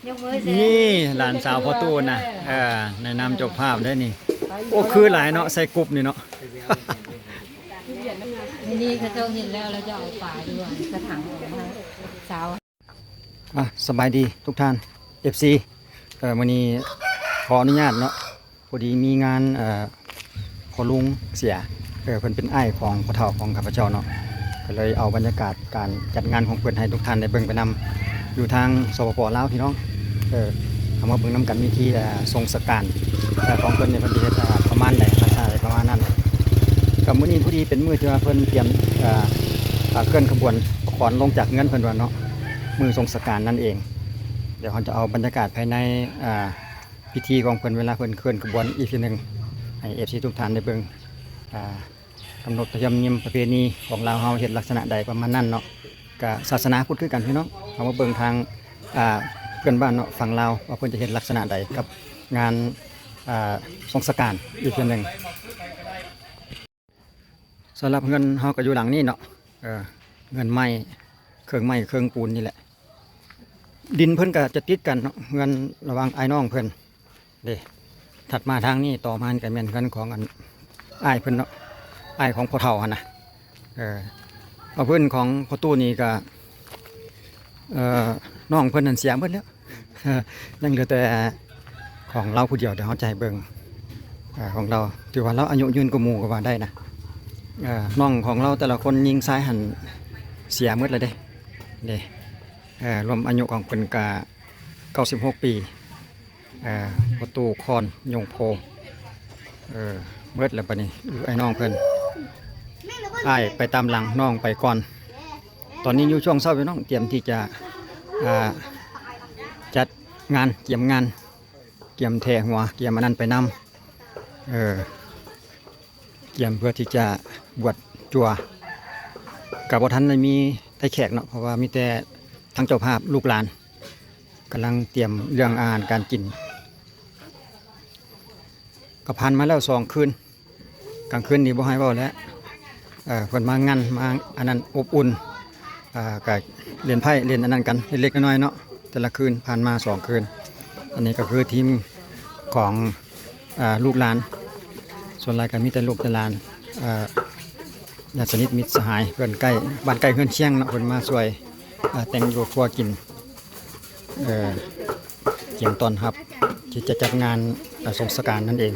นี่หลานสาวพ่อตูนนะในนามเจ้าภาพได้นี่โอ้คือหลายเนาะใส่กรุบนี่เนาะ นี่เขาเจ้าเห็นแล้วเราจะเอาป่าด้วยกระถางออกมาสาว สบายดีทุกท่าน FC วันนี้ขออนุญาตเนาะพอดีมีงานพอลุงเสียเพิ่นเป็นอ้ายของพ่อเฒ่าของข้าพเจ้าเนาะก็เลยเอาบรรยากาศการจัดงานของเพิ่นให้ทุกท่านได้เบิ่งไปนำอยู่ทางสปปลาวพี่น้องเอามาเบิ่งนำกันวิธีทรงสการของเพิ่นในเพิ่นสิเฮ็ดประมาณใดลักษณะใดประมาณนั้นกับมื้อนี้พอดีเป็นมื้อที่ว่าเพิ่นเตรียมเคลื่อนขบวนขอนลงจากเงินเพิ่นว่าเนาะมือทรงสการนั่นเอง เดี๋ยวเราจะเอาบรรยากาศภายในพิธีของเพิ่นเวลาเพิ่นเคลื่อนขบวนอีกทีหนึ่งให้FCทุกท่านได้เบิ่งกำหนดธรรมเนียมประเพณีของเราเฮาเฮ็ดลักษณะใดประมาณนั้นเนาะกับศาสนาพุทธคือกันพี่น้องเอามาเบิ่งทางเพื่อนบ้านเนาะฝั่งลาวว่าเพิ่นจะเฮ็ดลักษณะใดกับงานทรงสการอีกทีหนึ่งสำหรับเงินเฮาก็อยู่หลังนี้เนาะเงินไม้เครื่องปูนนี่แหละดินเพิ่นก็จะติดกันเนาะเงินระหว่างไอ้น้องเพิ่นเด้ถัดมาทางนี้ต่อมาก็แม่นเงินของอ้ายเพิ่นเนาะอ้ายของพ่อเฒ่าหั่นน่ะเอาเพิ่นของพ่อตู้นี่ก็น้องเพิ่นนั่นเสียเบิดแล้วยังเหลือแต่ของเราผู้เดียวเดี๋ยวเฮาจะให้เบิ่งของเราถือว่าเราอายุยืนกว่าหมู่ก็ว่าได้นะน้องของเราแต่ละคนยิงซ้ายหันเสียหมดเลยเด้รวมอายุของเป็นกา96 ปีประตูคอนยงโพเบิดแล้วปะนี่ไอ้น้องเพิ่นอ้ายไปตามหลังน้องไปก่อนตอนนี้อยู่ช่วงเช้าพี่น้องเตรียมที่จะจัดงานเตรียมงานเตรียมแทหัวเตรียมอันนั้นไปนำเตรียมเพื่อที่จะบวชจั่วกับบ่ทันได้มีไต้แขกเนาะเพราะว่ามีแต่ทั้งเจ้าภาพลูกหลานกำลังเตรียมเรื่องอาหารการกินก็ผ่านมาแล้ว2 คืนกลางคืนนี่บ่ให้เว้าแล้วเพิ่นมางานมาอันนั้นอบอุ่นก็เล่นไพ่เล่นอันนั้นกันเล็กๆน้อยๆเนาะแต่ละคืนผ่านมา2 คืนอันนี้ก็คือทีมของลูกหลานส่วนรายก็มีแต่ลูกแต่หลานญาติสนิทมิตรสหายเพื่อนใกล้บ้านใกล้เพื่อนเชียงเนาะเพิ่นมาช่วยแต่งอยู่ครัวกินเกี่ยงตอนครับที่จะจัดงานทรงสการนั่นเอง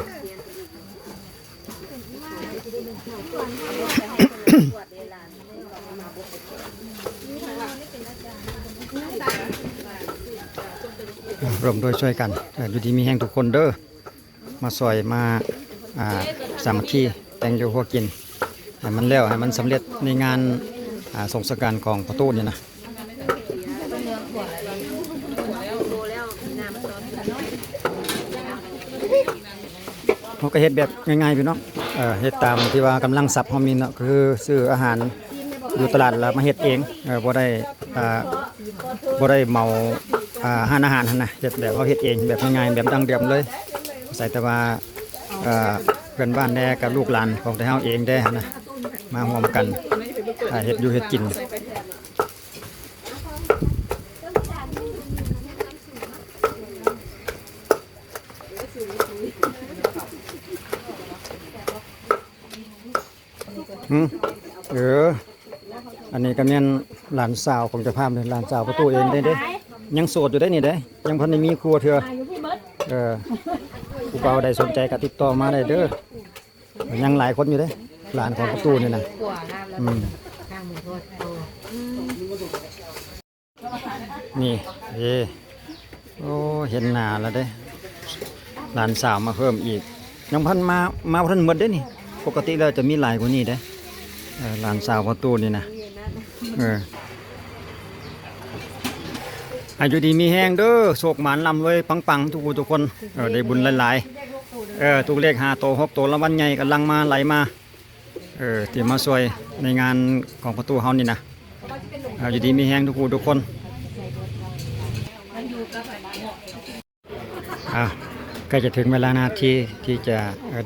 ร่วมโดยช่วยกันอยู่ดีมีแห่งทุกคนเด้อมาซอยมาสามัคคีแต่งอยู่ครัวกินให้มันแล้วให้มันสำเร็จในงานทรงสการของประตูนี่นะเขาก็เฮ็ดแบบง่ายๆพี่น้องเฮ็ดตามที่ว่ากำลังทรัพย์เฮามีเนาะคือซื้ออาหารอยู่ตลาดแล้วมาเฮ็ดเองบ่ได้เมาห้านอาหารหั่นน่ะเฮ็ดแบบเขาเฮ็ดเองแบบง่ายๆแบบดั้งเดิมเลยใส่แต่ว่าเพื่อนบ้านแน่กับลูกหลานของแต่เฮาเองได้หั่นน่ะมาร่วมกันเฮ็ดอยู่เฮ็ดกินอันนี้ก็แม่นหลานสาวของเจ้าภาพเลยหลานสาวประตูเองได้ยังโสดอยู่ได้นี่ได้ยังพันได้มีครัวเถื่อผู้เปล่าใดสนใจก็ติดต่อมาได้เด้อยังหลายคนอยู่ได้หลานของประตูนี่นะนี่โอ้เห็นหน้าแล้วเด้หลานสาวมาเพิ่มอีกยังพันมาพันหมดได้นี่ปกติเราจะมีหลายกว่านี้ได้หลานสาวประตูนี่นะอายุดีมีแห้งเด้อโศกหมานลำเลยปังๆทุกคนได้บุญหลายๆทุกเลข5 โต 6 โตละวันใหญ่กำลังมาไหลมาที่มาช่วยในงานของประตูเฮานี่นะอยู่ดีมีแห้งทุกคนใกล้จะถึงเวลานาทีที่จะ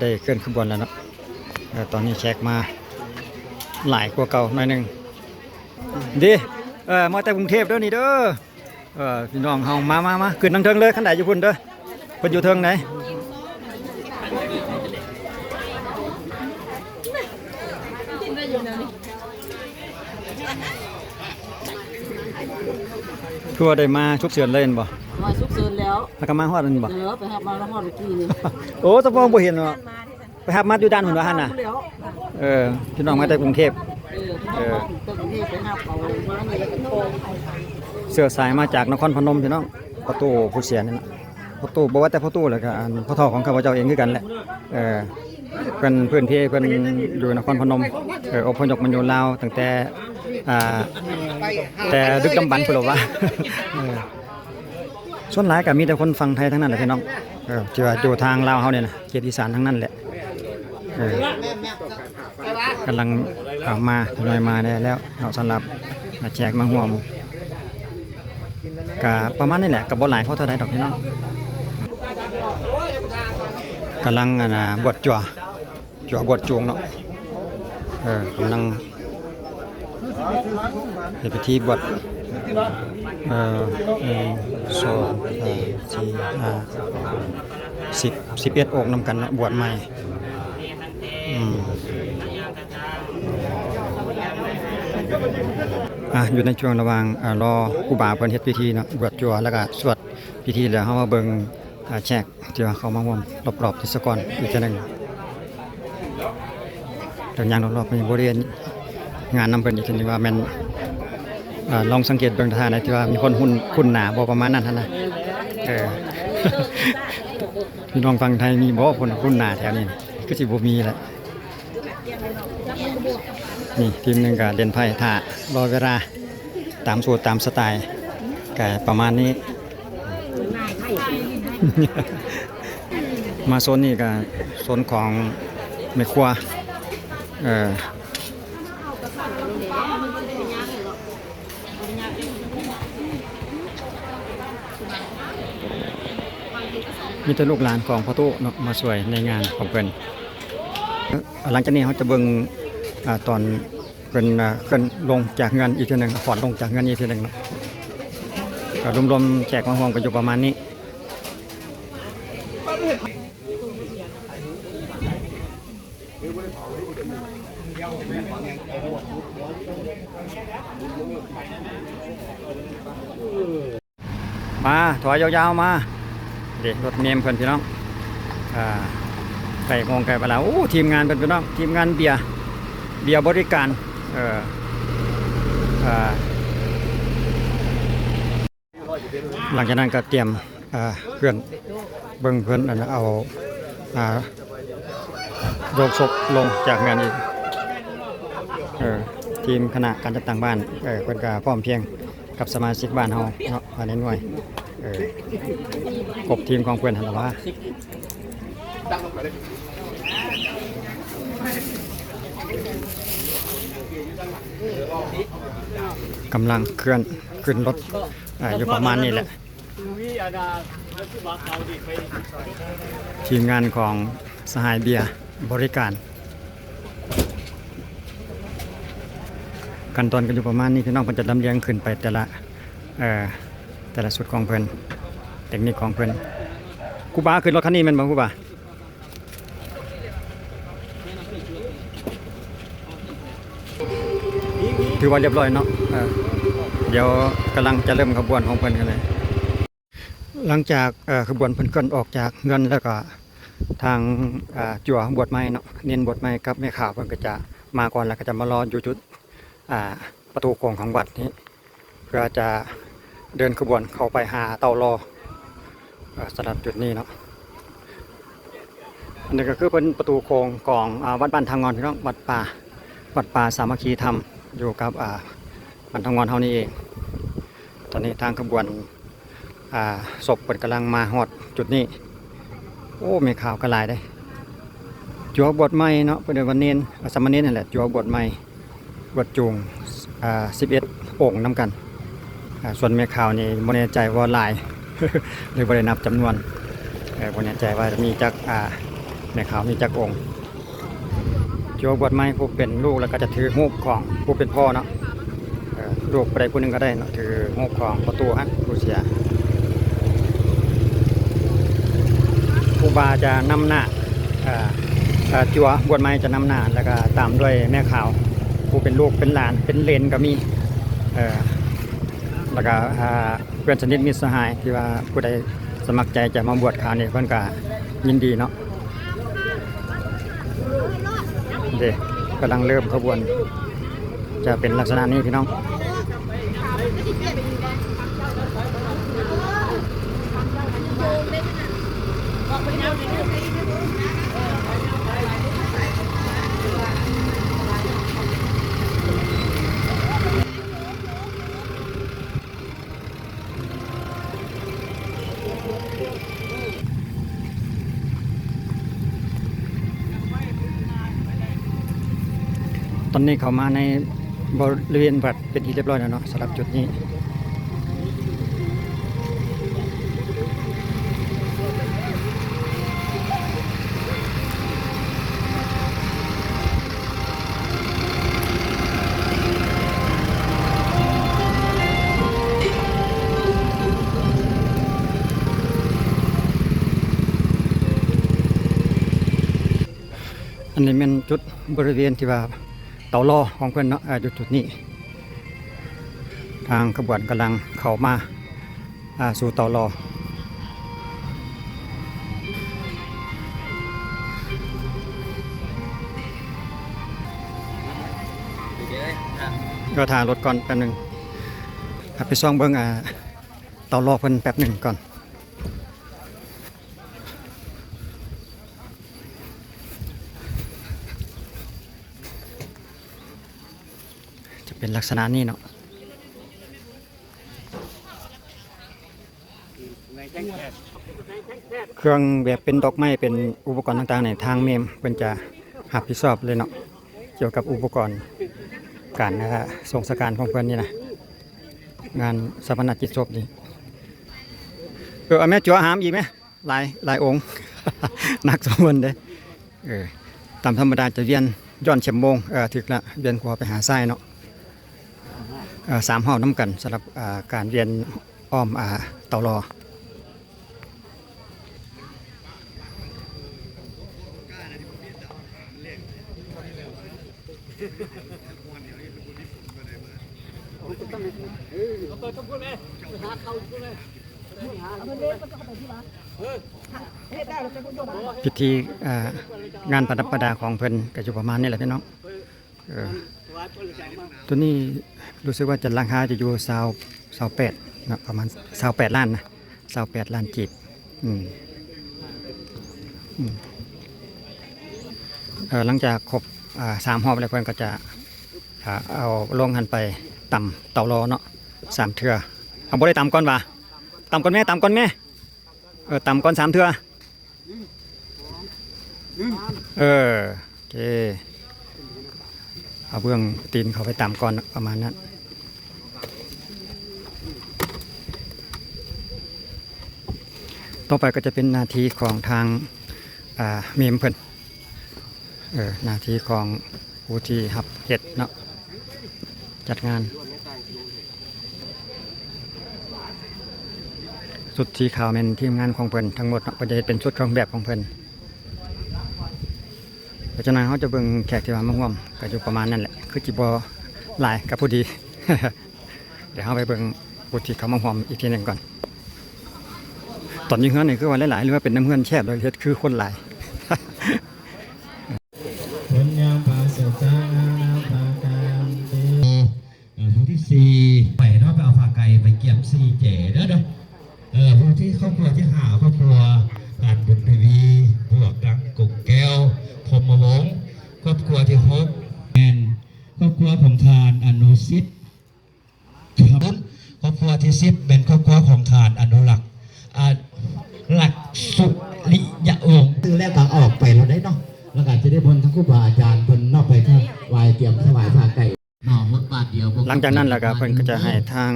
ได้เคลื่อนขบวนแล้วเนาะตอนนี้แขกมาหลายกว่าเก่าหน่อยนึงดีมาจากกรุงเทพเด้อนี่เด้อ พี่น้องเฮามาขึ้นทางเทิงเลยคันใดอยู่พุ่นเด้อเพิ่นอยู่เทิงไหนคือว่าได้มาชุบเสือนเลยเห็นบ่ มาซุกเซินแล้ว แล้วก็มาฮอดนั่นบ่ เดี๋ยวไปหามาแล้วฮอดเมื่อกี้นี่ โอ้สะพองบ่เห็นว่าไปหับมัดอยู่ด้านหุ่นว่าหั่นน่ะ แล้ว พี่น้องมาจากกรุงเทพ เออตึกนี่ไปหาเอามานี่แล้วก็โทร เสื้อสายมาจากนครพนมพี่น้องพ่อตู้ผู้เสียนี่นะพ่อตู้บ่ว่าแต่พ่อตู้แล้วก็อันพ่อเฒ่าของข้าพเจ้าเองคือกันแหละเพิ่นพื้นเพเพิ่นอยู่นครพนมอพยพมาอยู่ลาวตั้งแต่แต่ดึกดำบรรพ์พุ่นหรอวะส่วนหลายก็มีแต่คนฟังไทยทั้งนั้นแหละพี่น้องที่ว่าอยู่ทางลาวเฮาเนี่ยนะเขตอีสานทั้งนั้นแหละกำลังมาทยอยมาได้แล้วเนาะสำหรับมาแจกมาห่วมก็ประมาณนี้แหละก็บ่หลายเพราะเท่าใดดอกพี่น้องกำลังบวชจั่วบวชจวงเนาะกำลังเฮ็ดพิธีบวช11องค์นำกันเนาะบวชใหม่อยู่ในช่วงระหว่างรอครูบาเพิ่นเฮ็ดพิธีเนาะบวชจั่วแล้วก็สวดพิธีแล้วเฮามาเบิ่งแขกที่ว่าเขามาร่วมรอบๆที่สกอนอีกเทื่อนึงทางย่างรอบๆในบริเวณงานนำเพิ่นอีกทีนึงว่าแม่นลองสังเกตเบิ่งท่าไหนที่ว่ามีคนคุ้นหน้าบ่ประมาณนั้นหั่นน่ะพี่น้องฟังไทยมีบ่คนคุ้นหน้าแถวนี้ก็สิบ่มีแหละนี่ทีมหนึงก็เล่นไพ่ท่ารอเวลาตามสูตรตามสไตล์ก็ประมาณนี้ มาโซนนี้ก็โซนของแม่ครัวมีแต่ลูกหลานของพ่อตู้เนาะมาช่วยในงานของเพิ่นหลังจากนี้เขาจะเบิ่งตอนเพิ่นลงจากเงินอีกทีหนึงถอนลงจากเงินอีกทีหนึงเนาะก็รวมๆแจกมาห่วงกันอยู่ประมาณนี้มาถอยยาวๆมาเด็กรถเมมเพิ่นพี่น้องไก่งงไก่ปลาโอ้ทีมงานเพิ่นพี่น้องทีมงานเบียร์บริการหลังจากนั้นก็เตรียมเพื่อนเบิ่งเพิ่นเอาโรงศพลงจากงานอีกทีมคณะการจัดตั้งบ้านเพิ่นก็พร้อมเพรียงกับสมาชิกบ้านเฮาเนาะภายในหน่วยกบทีมของเพื่อนหั่นล่ะว่ากำลังเคลื่อนขึ้นรถอยู่ประมาณนี้แหละทีมงานของสหายเบียร์บริการขั้นตอนกันอยู่ประมาณนี้พี่น้องเพิ่นจะลำเลียงขึ้นไปแต่ละสุดของเพิ่นเทคนิคของเพิ่นครูบาขึ้นรถคันนี้แม่นบ่ครูบาถือว่าเรียบร้อยเนาะเดี๋ยวกำลังจะเริ่มขบวนของเพิ่นกันเลยหลังจากขบวนเพิ่นก้นออกจากเงินแล้วก็ทางจั่วบวชใหม่เนาะเน้นบวชใหม่กับแม่ข่าวเพิ่นก็จะมาก่อนแล้วก็จะมารออยู่จุดประตูโค้งของวัดนี้เพื่อจะเดินขบวนเข้าไปหาเตารอสำหรับจุดนี้เนาะอันนี้ก็คือเป็นประตูโค้งของวัดบ้านทางงอนพี่น้องวัดป่าสามัคคีธรรมอยู่กับบ้านทางงอนเฮานี่เองตอนนี้ทางขบวนศพเปิดกำลังมาฮอดจุดนี้โอ้มีข่าวกระลายได้จั่วบวชใหม่เนาะเป็นวันเน้นสามเณรนั่นแหละจั่วบวชใหม่บวชจูง11องค์นำกันส่วนแม่ข่าวนี่บ่แน่ใจว่าหลาย เลยบ่ได้นับจำนวนบ่แน่ใจว่ามีจักแม่ข่าวมีจักองค์จั่วบวชใหม่ผู้เป็นลูกแล้วก็จะถือรูปของผู้เป็นพ่อเนาะ ลูกผู้ใดผู้หนึ่งก็ได้เนาะถืองูของประตูฮะผู้เสียครูบาจะนำหน้าจัวบวชใหม่จะนำหน้าแล้วก็ตามด้วยแม่ขาวผู้เป็นลูกเป็นหลานเป็นเลนก็มีแล้วก็เพื่อนสนิทมิตรสหายที่ว่าผู้ใดสมัครใจจะมาบวชขาวนี่เพิ่นก็ยินดีเนาะเด็กกำลังเริ่มขบวนจะเป็นลักษณะนี้พี่น้องตอนนี้เขามาในบริเวณวัดเป็นที่เรียบร้อยแล้วเนาะสำหรับจุดนี้อันนี้เป็นจุดบริเวณที่ว่าเตาล่อของเพื่อนเนาะจุดนี้ทางขบวนกำลังเข้ามาสู่เตาล่อก็ถ่ายรถก่อนแป๊บหนึ่งไปซ่องเบิ้งเตาล่อเพิ่นแป๊บหนึ่งก่อนเป็นลักษณะนี้เนาะเครื่องแบบเป็นดอกไม้เป็นอุปกรณ์ต่างๆในทางเมมเพิ่นจะรับผิดชอบเลยเนาะเกี่ยวกับอุปกรณ์การส่งสการของเพิ่นนี่นะงานสถาปนกิจศพนี่แม่จัวหามอีกไหมหลายองค์ นักสมบูรณ์เด้ตามธรรมดาจะเวียนย้อนเข็มโมงถึกละเวียนขวาไปหาซ้ายเนาะ3 ห้องน้ำกันสำหรับการเวียนอ้อมเตาลอพิธีงานประดับประดาของเพิ่นก็อยู่ประมาณนี้แหละพี่น้องตัวนี้รู้สึกว่าจะราคาจะอยู่28นะประมาณ28 ล้านนะ28 ล้านจีบหลังจากครบ3 รอบแล้วเพิ่นก็จะเอาลงหันไปต่ำเตาลอเนาะ3 เทื่อเอาบ่ได้ต่ำก่อนว่ะต่ำก่อนแม่ต่ำก่อน3 เทื่อโอเคเอาเบื้องตีนเขาไปตามก่อนประมาณนั้นต่อไปก็จะเป็นนาทีของทางเมมเพิ่นนาทีของผู้ที่หับเห็ดเนาะจัดงานสุดสีขาวเป็นทีมงานของเพิ่นทั้งหมดเนาะก็จะเป็นชุดเครื่องแบบของเพิ่นเพราะฉะนั้นเขาจะเบิ่งแขกที่มาร่วมก็อยู่ประมาณนั่นแหละคือจิบอหลายกับผู้ดี เดี๋ยวเขาไปเบิ่งผู้ที่เขามาร่วมอีกทีหนึ่งก่อนตอนยิงเฮือนนี่คือว่าหลายๆหรือว่าเป็นน้ำเฮือนแคบเลยเฮ็ดคือคนหลาย ผลยามปาเสจานาปาการตีผู้ที่4ไปเนาะไปเอาฝาไก่ไปเกี่ยม4เจ๋เด้อผู้ที่ครอบครัวที่5ครอบครัวผ่านบุญทวีบวกดังกุกแก้วพรหมวงศ์ครอบครัวที่6แอนครอบครัวของทานอนุสิทธิ์ครอบครัวที่10เป็นครอบครัวของทานอนุรักษ์หลักสุริยะวงศ์คือแล้วก็ออกไปเราได้เนาะแล้วก็จะได้พ้นทั้งครูบาอาจารย์พ้นนอกไปข้างวายเตรียมถวายผ้าไก่หลังจากนั้นแล้วก็เพิ่นก็จะให้ทาง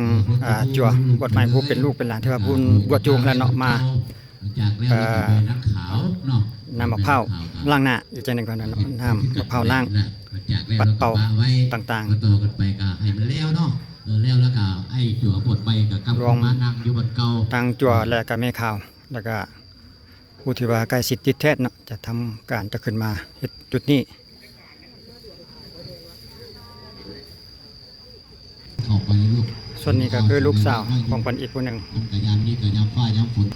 จั่วบทใหม่ผู้เป็นลูกเป็นหลานที่ว่าบุญบวชจูงแล้วเนาะมานำมะพร้าวล้างหน้าอีกจังหนึ่งก่อนเนาะนำมะพร้าวล้างปัดเป่าต่างๆ แล้วก็ไอ้จั่วบทใบกับกำลังมานั่งอยู่บนเก่า ทางจั่วและก็แม่ข่าวแล้วก็ผู้ที่ว่าใกล้ชิดติดแท้เนาะจะทำการจะขึ้นมาเฮ็ดจุดนี้ เข้าไปลูก ส่วนนี้ก็คือลูกสาวของเพิ่นอีกผู้หนึง มันก็ยามนี้ก็ยามฟ้ายามฝน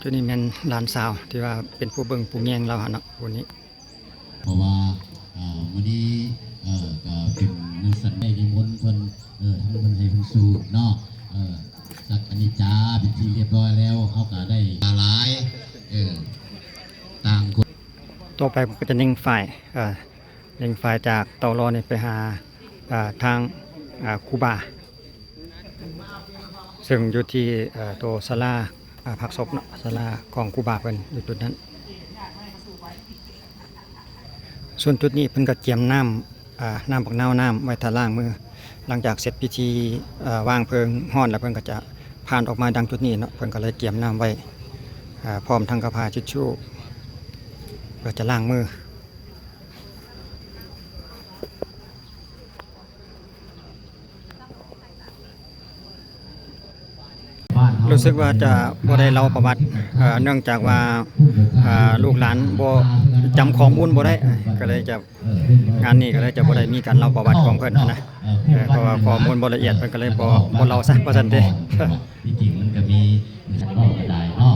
จุดนี้แม่นหลานสาวที่ว่าเป็นผู้เบิ่งผู้แยงเราหั่นเนาะผู้นี้ เพราะว่าวันนี้ก็เป็นมือสันได้นิมนต์เพิ่นทั้งเพิ่นให้เพิ่นสู่เนาะสักอนิจจาเป็นที่เรียบร้อยแล้วเฮาก็ได้ตาหลายต่างคน ต่อไปผมก็จะเน่งฝ่ายเน่งฝ่ายจากเตารอนี่ไปหาทางคูบาซึ่งอยู่ที่ตัวศาลาพักศพเนาะศาลาของคูบาเพิ่นอยู่จุดนั้น ส่วนจุดนี้เพิ่นก็เตรียมน้ำบักนาวน้ำไว้ทาล่างมือหลังจากเสร็จพิธีวางเพลิงฮ้อนแล้วเพิ่นก็จะผ่านออกมาดังจุดนี้เนาะเพิ่นก็เลยเตรียมน้ำไว้พร้อมทั้งกระพาทิชชู่เพื่อจะล้างมือ รู้สึกว่าจะบ่ได้เล่าประวัติเนื่องจากว่าลูกหลานบ่จำข้อมูลบ่ได้ก็เลยจะงานนี้ก็เลยจะบ่ได้มีการเล่าประวัติของเพิ่นนะเพราะว่าข้อมูลบ่ละเอียดเพิ่นก็เลยบ่เล่าซะว่าซั่นเด้ ที่จริงมันก็มีชั้นนอกก็ได้เนาะ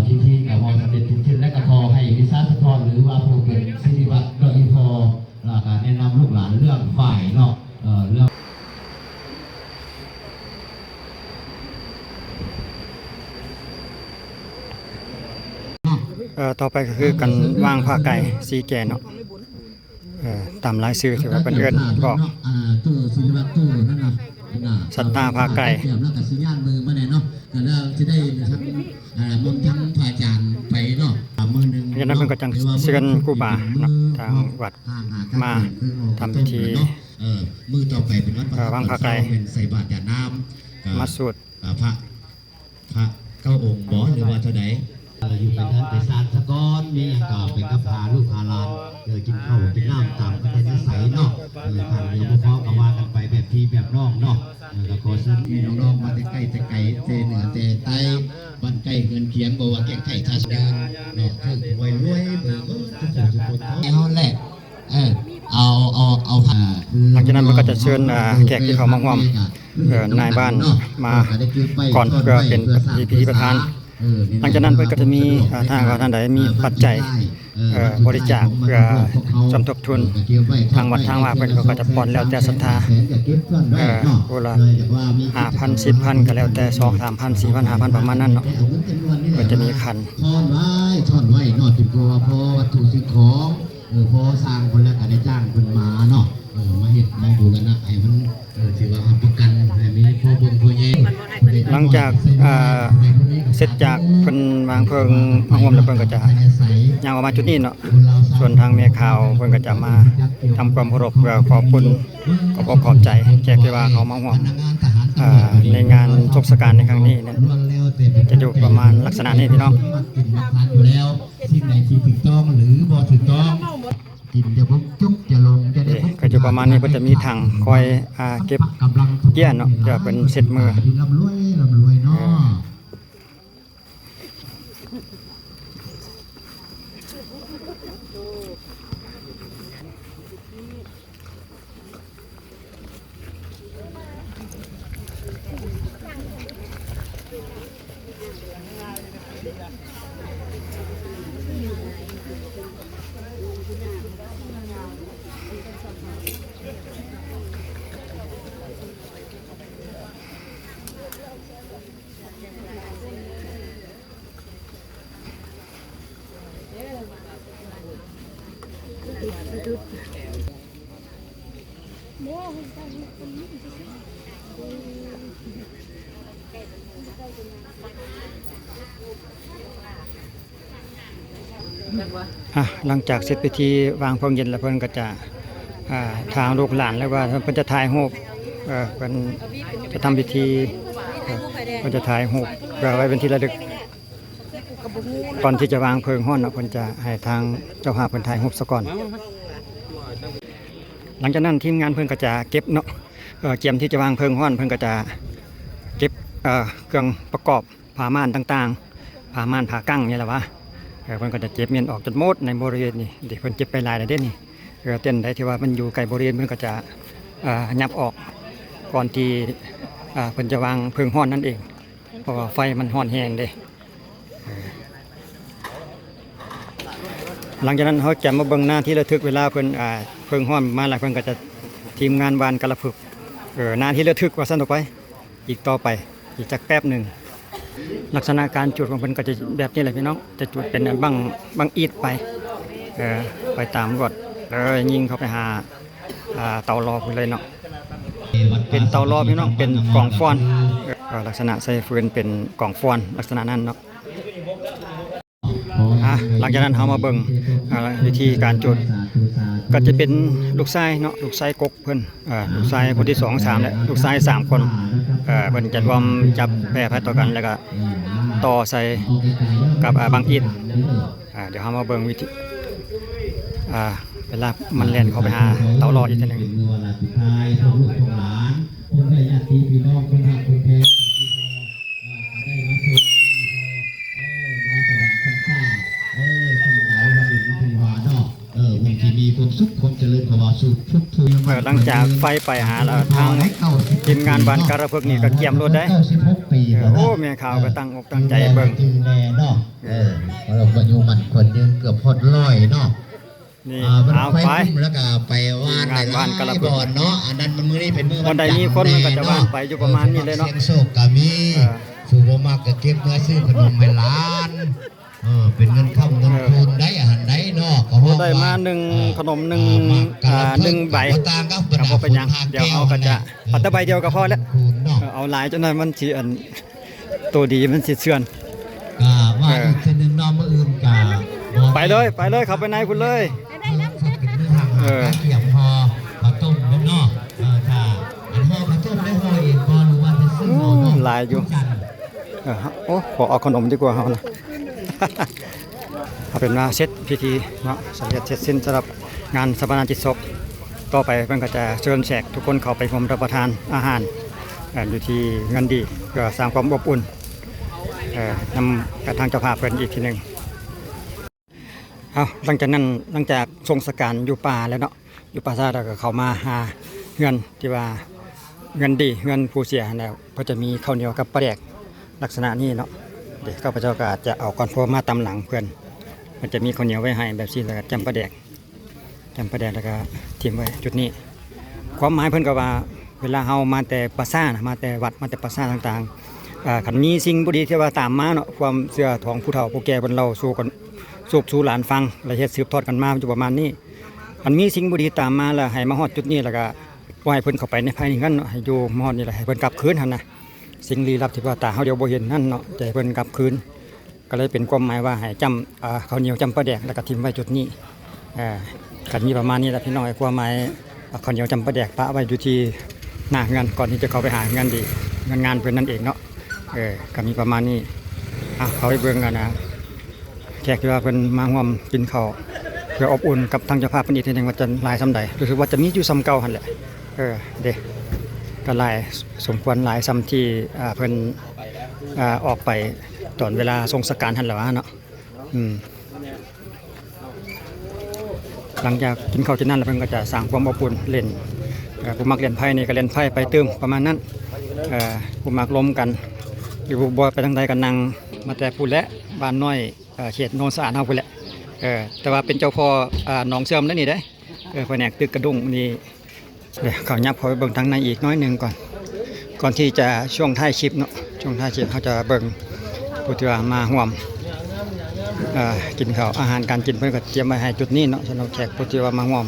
ที่กับมองสำเร็จชิ้นและก็พอให้วิชาสะท้อนหรือว่าผู้เป็นศิริวัตรโดยพอการแนะนำลูกหลานเรื่องฝ่ายเนาะเรื่อง ต่อไปก็คือการวางผ้าไก่สีแก่เนาะตามรายชื่อที่ว่าเพิ่นเอิ้นบอก ตู้ศิริวัตรตู้นั่นน่ะ สัตตาพาไก่ เตรียมแล้วก็สิญาณมือมาแน่เนาะก็แล้วสิได้ทั้งมนต์ทั้งพระอาจารย์ไปเนาะมือหนึง จากนั้นเพิ่นก็จังเชิญครูบาเนาะทางวัดมาทำพิธี มือต่อไปเป็นวัด วางผ้าไก่ เป็นใส่บาตรยาน้ำ มาสวด พระเก้าองค์บ่หรือว่าเท่าใดอยู่ไปท่านไปศาลสะก้อนมีอย่างก็เป็นกับพาลูกพาหลานกินข้าวกินน้ำตามกันในใสเนาะทางเดียวพอๆก็ว่ากันไปแบบพี่แบบน้องเนาะก็ขอเชิญพี่น้องๆมาแต่ใกล้แต่ไกลแต่เหนือแต่ใต้บ้านใกล้เงินเคียงบ่ว่าแก่งไข่ทาสเดินเนาะถึงรวยรวยเบิ่งทุกคนเฮาแหละเอาผ่า หลังจากนั้นมันก็จะเชิญแขกที่เขามาร่วมนายบ้านมาก่อนเพื่อเป็นพิธีประธานหลังจากนั้นเพิ่นก็จะมีทางท่านใดมีปัจจัยบริจาคเพื่อสมทบทุนทางวัดทางว่าเพิ่นก็จะป้อนแล้วแต่ศรัทธาผู้ละ5,000 10,000ก็แล้วแต่2 3,000 4,000 5,000ประมาณนั้นเนาะก็จะมีขัน ซ่อนไว้นอกจากตัวพอวัตถุสิ่งของพอสร้างคนแล้วก็ได้จ้างคนมาเนาะมาเฮ็ดมาบูรณะให้มันถือว่ารับประกันให้มีพอบุญพอแยง หลังจากเสร็จจากเพิ่นวางเพลิงมาร่วมแล้วเพิ่นก็จะย่างออกมาจุดนี้เนาะส่วนทางแม่ข่าวเพิ่นก็จะมาทำความเคารพเพื่อขอบคุณขอบใจแขกที่ว่าเขามาร่วมในงานเทศกาลในครั้งนี้เนี่ยจะอยู่ประมาณลักษณะนี้พี่น้อง สิ่งไหนที่ถูกต้องหรือบ่ถูกต้องกินจะบุกจุกจะลงจะได้ ก็จะประมาณนี้เพิ่นจะมีถังคอยเก็บเกี้ยเนาะจะเป็นเซตมือ ลำรวยเนาะ หลังจากเสร็จพิธีวางเพลิงเย็นแล้วเพิ่นก็จะ ทางลูกหลานแล้วว่าเพิ่นจะถ่ายรูปเพิ่นจะทำพิธีเพิ่นจะถ่ายรูปเพื่อไว้เป็นที่ระลึกก่อนที่จะวางเพลิงฮ้อนเนาะเพิ่นจะให้ทางเจ้าภาพเพิ่นถ่ายรูปซะก่อนหลังจากนั้นทีมงานเพิ่นก็จะเก็บเนาะเตรียมที่จะวางเพลิงฮ้อนเพิ่นก็จะเก็บเครื่องประกอบผ้าม่านต่างๆผ้าม่านผ้ากั้งนี่แหละวะเพิ่นก็จะเก็บเมียนออกจนหมดในบริเวณนี้เดี๋ยวเพิ่นเก็บไปหลายแล้วเด้นี่เต้นได้ที่ว่ามันอยู่ไกลบริเวณเพิ่นก็จะยับออกก่อนที่เพิ่นจะวางเพลิงฮ้อนนั่นเองเพราะว่าไฟมันฮ้อนแห้งเด้หลังจากนั้นเขาจะมาเบิ่งหน้าที่ระทึกเวลาเพิ่นเพลิงฮ้อนมาแล้วเพิ่นก็จะทีมงานวานกระพึกหน้าที่ระทึกว่าซั่นออกไปอีกต่อไปอีกจักแป๊บหนึ่งลักษณะการจุดของเพิ่นก็จะแบบนี้แหละพี่น้องจะจุดเป็นบังอีดไปตามรวดยิงเข้าไปหาเตารอพุ่นเลยเนาะเป็นเตารอพี่น้องเป็นกล่องฟอนลักษณะใส่ฟืนเป็นกล่องฟอนลักษณะนั้นเนาะหลังจากนั้นเรามาเบิ่งวิธีการจุดก็จะเป็นลูกชายเนาะลูกชายกกเพิ่นลูกชายคนที่2 3และลูกชาย3คนเพิ่นจะรวมจับแพร่พัดต่อกันแล้วก็ต่อใส่กับบางอิฐเดี๋ยวเรามาเบิ่งวิธีเวลามันเล่นเข้าไปหาเตารออีกทีนึงหลังจากไฟไปหาแล้วทางทีมงานบ้านการะพึกนี่ก็เกี่ยมรถได้โอ้แม่ข่าวก็ตั้งอกตั้งใจเบิ่งเราก็อยู่มันคนยืนเกือบพอดร้อยเนาะนี่เอาไปแล้วก็ไปว่านในบ้านกระบอนเนาะอันนั้นมันมื้อนี้เป็นมื้อวันใดมีคนมันก็จะว่านไปอยู่ประมาณนี้เลยเนาะโชคก็มีสูบ่มากก็เก็บเงินซื้อขนมให้หลานเป็นเงินเข้าเงินทุนได้อาหารได้เนาะก็ได้มา1ขนม1ใบก็บ่เป็นหยังเดี๋ยวเอาก็จะปัดแต่ใบเดียวก็พอแล้วเอาหลายจนนั้นมันสิอันตัวดีมันสิเสื่อนว่าอีกทีนึงน้องมื้ออื่นก็ไปเลยเข้าไปในพุ่นเลยเกี่ยวพอข้าวต้มเนาะถ้าอันห่อข้าวต้มได้ห่อเองบ่รู้ว่าจะซื้อหลายอยู่โอ้ขอเอาขนมดีกว่าเฮานะเอาเป็นว่าเสร็จพิธีเนาะสำเร็จเสร็จสิ้นสำหรับงานสัปนาจิตศพต่อไปเพิ่นก็จะเชิญแขกทุกคนเข้าไปร่วมรับประทานอาหารอยู่ที่เงินดีเพื่อสร้างความอบอุ่นนำกระทางเจ้าภาพเพิ่นอีกทีนึงหลังจากนั้นหลังจากทรงสการอยู่ป่าแล้วเนาะอยู่ป่าซาแล้วก็เข้ามาหาเงินที่ว่าเงินดีเงินผู้เสียแล้วก็จะมีข้าวเหนียวกับปลาแดกลักษณะนี้เนาะเดี๋ยวข้าพเจ้าก็อาจจะเอาก้อนโฟมมาตำหลังเพื่อนมันจะมีข้าวเหนียวไว้ให้แบบนี้แล้วก็จำปลาแดกแล้วก็ทิ้งไว้จุดนี้ความหมายเพื่อนก็ว่าเวลาเฮามาแต่ปราสาทมาแต่วัดมาแต่ปราสาทต่างๆขันมีสิ่งบุรีที่ว่าตามมาเนาะความเชื่อของผู้เฒ่าผู้แก่บรรเราสู่กันสู่หลานฟังและเฮ็ดสืบทอดกันมาอยู่ประมาณนี้มันมีสิ่งบุรีตามมาแล้วให้มาฮอดจุดนี้แล้วก็ปล่อยเพิ่นเข้าไปในภายในนั้นเนาะให้อยู่มอดนี่แหละให้เพิ่นกลับคืนหั่นนะสิ่งลี้ลับที่ว่าตาเฮาเดียวบ่เห็นนั่นเนาะใจเพิ่นกลับคืนก็เลยเป็นความหมายว่าให้จำข้าวเหนียวจำปลาแดกแล้วก็ทิ้งไว้จุดนี้กันมีประมาณนี้แหละพี่น้องความหมายข้าวเหนียวจำปลาแดกปะไว้อยู่ที่หน้าเงินก่อนที่จะเข้าไปหาเงินดีงานเพิ่นนั่นเองเนาะก็มีประมาณนี้เขาไปเบิ่งกันนะแขกที่ว่าเพิ่นมาร่วมกินข้าวเพื่ออบอุ่นกับทางเจ้าภาพเพิ่นอีกทีนึงว่าจะหลายซำใดรู้สึกว่าจะมีอยู่ซ้ำเก่าหั่นแหละเด้ก็หลายสมควรหลายซ้ำที่เพิ่นออกไปตอนเวลาทรงสการหั่นแหละวะเนาะหลังจากกินข้าวที่นั่นแล้วเพิ่นก็จะสร้างความอบอุ่นเล่นผู้มักเล่นไพ่นี่ก็เล่นไพ่ไปเติมประมาณนั้นผู้มักล้มกันหรือบ่ไปทางใดกันนั่งมาแต่พูดและบ้านน้อยเขตโนนสะอาดเฮาพูดแหละแต่ว่าเป็นเจ้าพ่อหนองเสื่อมแล้วนี่ได้แผนกตึกกระดุงนี่เดี๋ยวเขายับเขาไปเบิ่งทางในอีกน้อยนึงก่อนที่จะช่วงท้ายคลิปเนาะช่วงท้ายคลิปเขาจะเบิ่งผู้ที่ว่ามาร่วมกินข้าวอาหารการกินเพิ่นก็เตรียมไว้ให้จุดนี้เนาะสำหรับแขกผู้ที่ว่ามาร่วม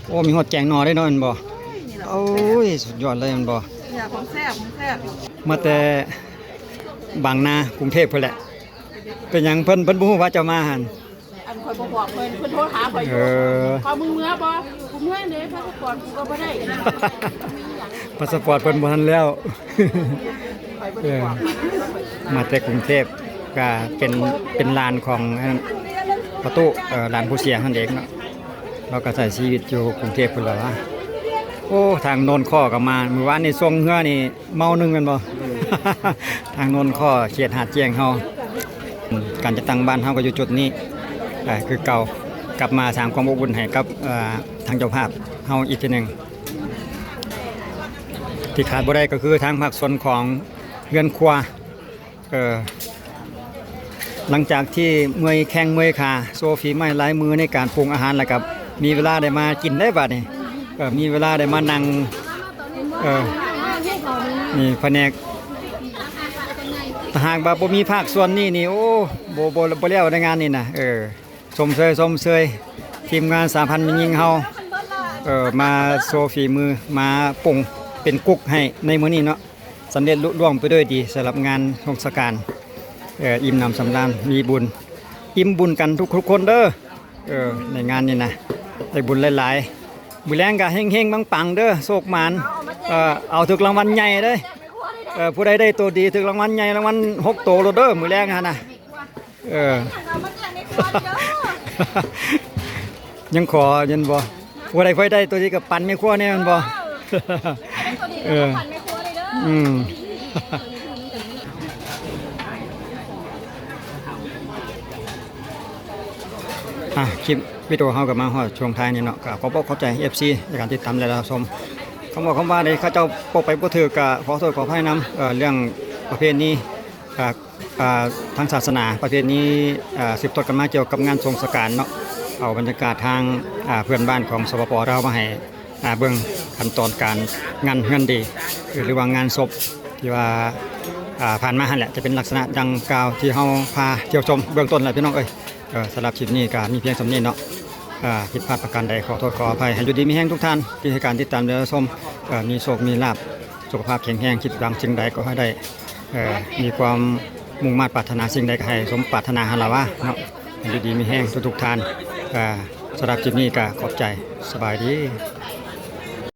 โอ้มีฮอดแกงนอได้เนาะมันบ่โอ้ยสุดยอดเลยมันบ่ของแซ่บมาแต่บางนากรุงเทพเพิ่นแหละเป็นหยังเพิ่นบ่ฮู้ว่าจะมาหั่นอันข่อยบ่บอกเพิ่นโทรหาข่อยอยู่พอมึงเมื่อบ่ กูเมื่อยเลยพาสปอร์ตกูก็บ่ได้ พาสปอร์ตเพิ่นบ่ทันแล้ว ไปบ่ เอ ได้ อ บอก มาแต่กรุงเทพก็เป็นลานของประตูลานผู้เสียนั่นเองเนาะเราก็ใช้ชีวิตอยู่กรุงเทพพุ่นแล้วว่าโอ้ทางโนนข้อก็มามื้อวานนี่ส่งเฮือนี่เมาหนึงแม่นบ่ ทางโนนข้อเขตหาดเจียงเฮาการจะตั้งบ้านเฮาก็อยู่จุดนี้คือเก่ากลับมาสร้างความอบอุ่นให้กับทางเจ้าภาพเฮาอีกทีหนึงที่ขาดบ่ได้ก็คือทางภาคส่วนของเรือนครัวหลังจากที่เมื่อยแข้งเมื่อยขาโซฟีไม้หลายมือในการปรุงอาหารแล้วกับมีเวลาได้มากินได้บัดนี่มีเวลาได้มานั่งนี่แผนกถ้าหากว่าบ่มีภาคส่วนนี้นี่โอ้บ่แล้วในงานนี่นะชมเชยทีมงานสาพันธ์ยิงเฮามาโซฟีมือมาปรุงเป็นกุ๊กให้ในมื้อนี้เนาะสำเร็จลุล่วงไปด้วยดีสำหรับงานเทศกาลอิ่มหนำสำราญมีบุญอิ่มบุญกันทุกคนเด้อในงานนี่นะได้บุญหลายๆบุญแรงก็เฮงๆปังๆเด้อโชคหมานเอาถึกรางวัลใหญ่เด้อผู้ใดได้ตัวดีถึกรางวัลใหญ่รางวัล6โตโลเด้อมื้อแรงหั่นน่ะยังขอยันบ่ผู้ใดค่อยได้ตัวนี้ก็ปั่นไม่ครัวแน่มันบ่คลิปวิดีโอเฮากับมาฮอดช่วงท้ายนี่เนาะก็ขอบอกเข้าใจ FC ในการติดตามและรับชมคำบอกคำว่าได้ข้าเจ้าปกไปบ่ถือก็ขอโทษขออภัยนำเรื่องประเพณีทางศาสนาประเพณีสืบทอดกันมาเกี่ยวกับงานสงกรานต์เนาะเอาบรรยากาศทางเพื่อนบ้านของสปปเรามาให้เบิ่งขั้นตอนการงานเฮือนดีหรือว่างานศพที่ว่าผ่านมาหั่นแหละจะเป็นลักษณะดังกล่าวที่เฮาพาเที่ยวชมเบื้องต้นแหละพี่น้องสำหรับคลิปนี้ก็มีเพียงสำนี้เนาะผิดพลาดประการใดขอโทษขออภัยให้อยู่ดีมีแห้งทุกท่านที่ให้การติดตามและรับชมมีโชคมีลาภสุขภาพแข็งแรงคิดหวังสิ่งใดก็ให้ได้มีความมุ่งมั่นปรารถนาสิ่งใดก็ให้สมปรารถนาหั่นล่ะว่าเนาะให้อยู่ดีมีแห้งทุกท่านสำหรับคลิปนี้ก็ขอบใจสบายดี